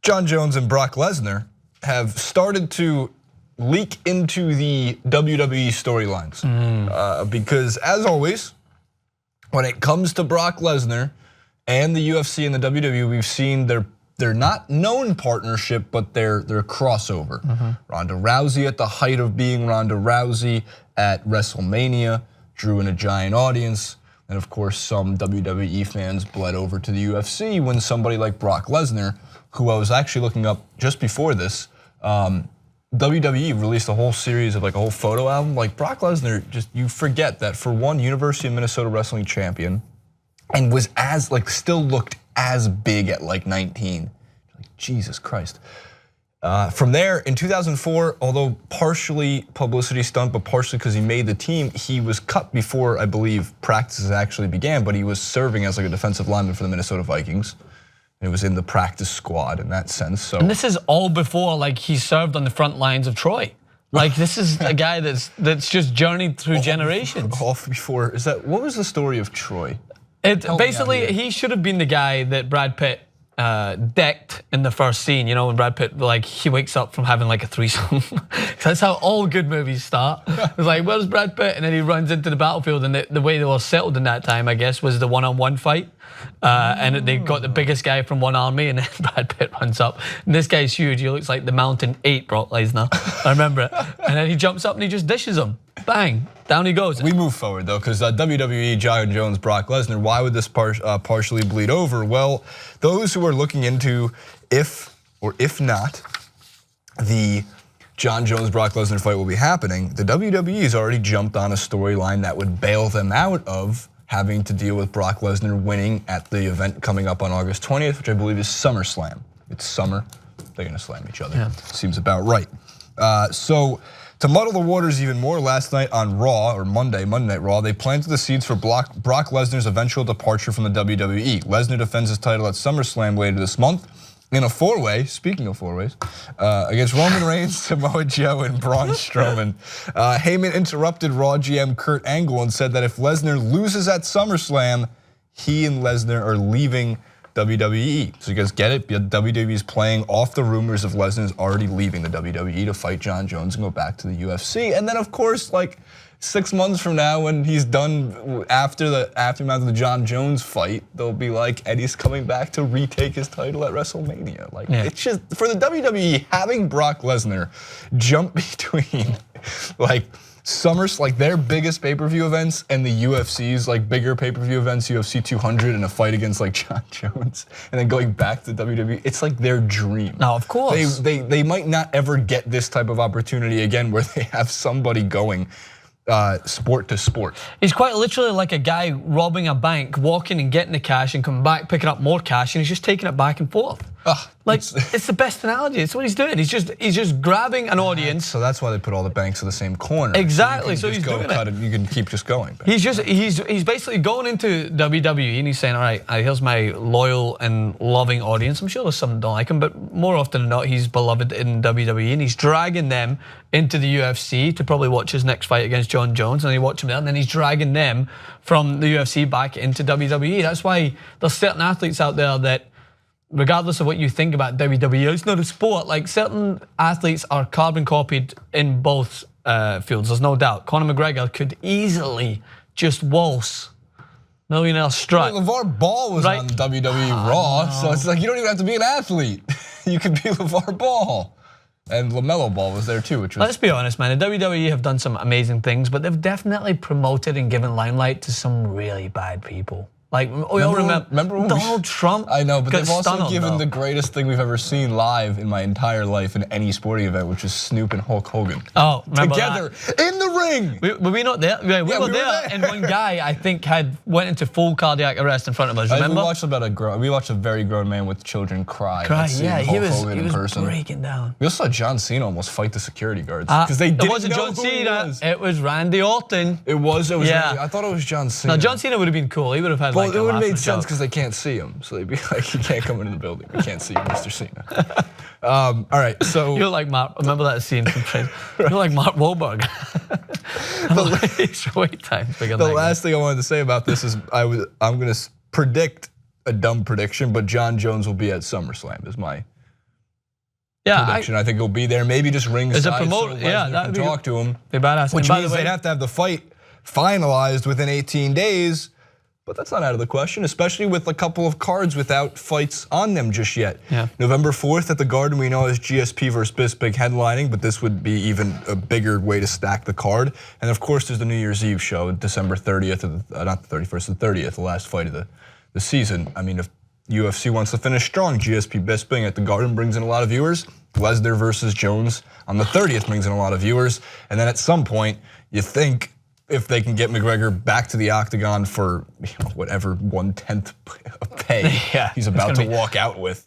Jon Jones and Brock Lesnar have started to leak into the WWE storylines. Because as always, when it comes to Brock Lesnar and the UFC and the WWE, we've seen they're not known partnership, but they're crossover. Ronda Rousey at the height of being Ronda Rousey at WrestleMania drew in a giant audience. And of course, some WWE fans bled over to the UFC when somebody like Brock Lesnar, who I was actually looking up just before this, WWE released a whole series of like a whole photo album. Like Brock Lesnar, just you forget that for one, University of Minnesota wrestling champion, and was as like still looked as big at like 19. Like Jesus Christ. From there in 2004, although partially publicity stunt, but partially because he made the team, he was cut before I believe practices actually began. But he was serving as like a defensive lineman for the Minnesota Vikings. It was in the practice squad in that sense. So, and this is all before like he served on the front lines of Troy. Like this is a guy that's just journeyed through generations. All before, is that, what was the story of Troy? Basically, he should have been the guy that Brad Pitt decked in the first scene. You know, when Brad Pitt, like, he wakes up from having like a threesome. That's how all good movies start. It's like, where's Brad Pitt? And then he runs into the battlefield, and the way they were settled in that time, I guess, was the one-on-one fight. And they got the biggest guy from one army, and then Brad Pitt runs up. And this guy's huge. He looks like the Mountain 8 Brock Lesnar. I remember it. And then he jumps up and he just dishes him. Bang, down he goes. We move forward though, because WWE, Jon Jones, Brock Lesnar, why would this partially bleed over? Well, those who are looking into if or if not the Jon Jones, Brock Lesnar fight will be happening, the WWE has already jumped on a storyline that would bail them out of having to deal with Brock Lesnar winning at the event coming up on August 20th, which I believe is SummerSlam. It's summer, they're gonna slam each other. Yeah. Seems about right. So to muddle the waters even more, last night on Raw, or Monday Night Raw, they planted the seeds for Brock Lesnar's eventual departure from the WWE. Lesnar defends his title at SummerSlam later this month in a four-way, speaking of four-ways, against Roman Reigns, Samoa Joe, and Braun Strowman. Heyman interrupted Raw GM Kurt Angle and said that if Lesnar loses at SummerSlam, he and Lesnar are leaving WWE. So you guys get it? WWE is playing off the rumors of Lesnar's already leaving the WWE to fight Jon Jones and go back to the UFC. And then of course, like 6 months from now, when he's done after the aftermath of the Jon Jones fight, they'll be like, Eddie's coming back to retake his title at WrestleMania. Like it's just for the WWE having Brock Lesnar jump between like like their biggest pay-per-view events and the UFC's like bigger pay-per-view events, UFC 200 and a fight against like Jon Jones, and then going back to WWE, it's like their dream. Now, of course. They might not ever get this type of opportunity again where they have somebody going sport to sport. He's quite literally like a guy robbing a bank, walking and getting the cash and coming back, picking up more cash, and he's just taking it back and forth. Like it's the best analogy. It's what he's doing. He's just grabbing an audience. So that's why they put all the banks in the same corner. Exactly. So he's doing it. You can keep just going. He's basically going into WWE and he's saying, all right, here's my loyal and loving audience. I'm sure there's some that don't like him, but more often than not, he's beloved in WWE, and he's dragging them into the UFC to probably watch his next fight against Jon Jones, and they watch him there, and then he's dragging them from the UFC back into WWE. That's why there's certain athletes out there that, regardless of what you think about WWE, it's not a sport. Like certain athletes are carbon copied in both fields, there's no doubt. Conor McGregor could easily just waltz millionaire strut. Well, LeVar Ball was on WWE Raw, so it's like you don't even have to be an athlete. You could be LeVar Ball. And LaMelo Ball was there too, which was... Let's be honest, man, the WWE have done some amazing things, but they've definitely promoted and given limelight to some really bad people. Like, we all remember Donald Trump. I know, but they've also given the greatest thing we've ever seen live in my entire life in any sporting event, which is Snoop and Hulk Hogan. Oh, remember together in the ring. Were we not there? Yeah, we were there, and one guy I think went into full cardiac arrest in front of us. Remember? We watched a very grown man with children cry. Yeah, he was breaking down. We also saw John Cena almost fight the security guards because they didn't know who John Cena. It was Randy Orton. It was. Yeah. I thought it was John Cena. No, John Cena would have been cool. He would have had. Well, it would have made sense because they can't see him, so they'd be like, "You can't come into the building. We can't see you, Mr. Cena." All right, so you're like Mark. Remember that scene from Friends? You're like Mark Wahlberg. The last thing I wanted to say about this is I'm going to predict a dumb prediction, but Jon Jones will be at SummerSlam. Is my prediction. I think he'll be there. Maybe just ringside. As a promoter, so Lesnar can talk to him. Be badass. Which by means the way, they'd have to have the fight finalized within 18 days. But that's not out of the question, especially with a couple of cards without fights on them just yet. Yeah. November 4th at the Garden, we know is GSP versus Bisping headlining, but this would be even a bigger way to stack the card. And of course, there's the New Year's Eve show, December 30th, not the 31st, the 30th, the last fight of the season. I mean, if UFC wants to finish strong, GSP Bisping at the Garden brings in a lot of viewers. Lesnar versus Jones on the 30th brings in a lot of viewers. And then at some point, you think, if they can get McGregor back to the octagon for whatever 1/10 of pay he's about to walk out with.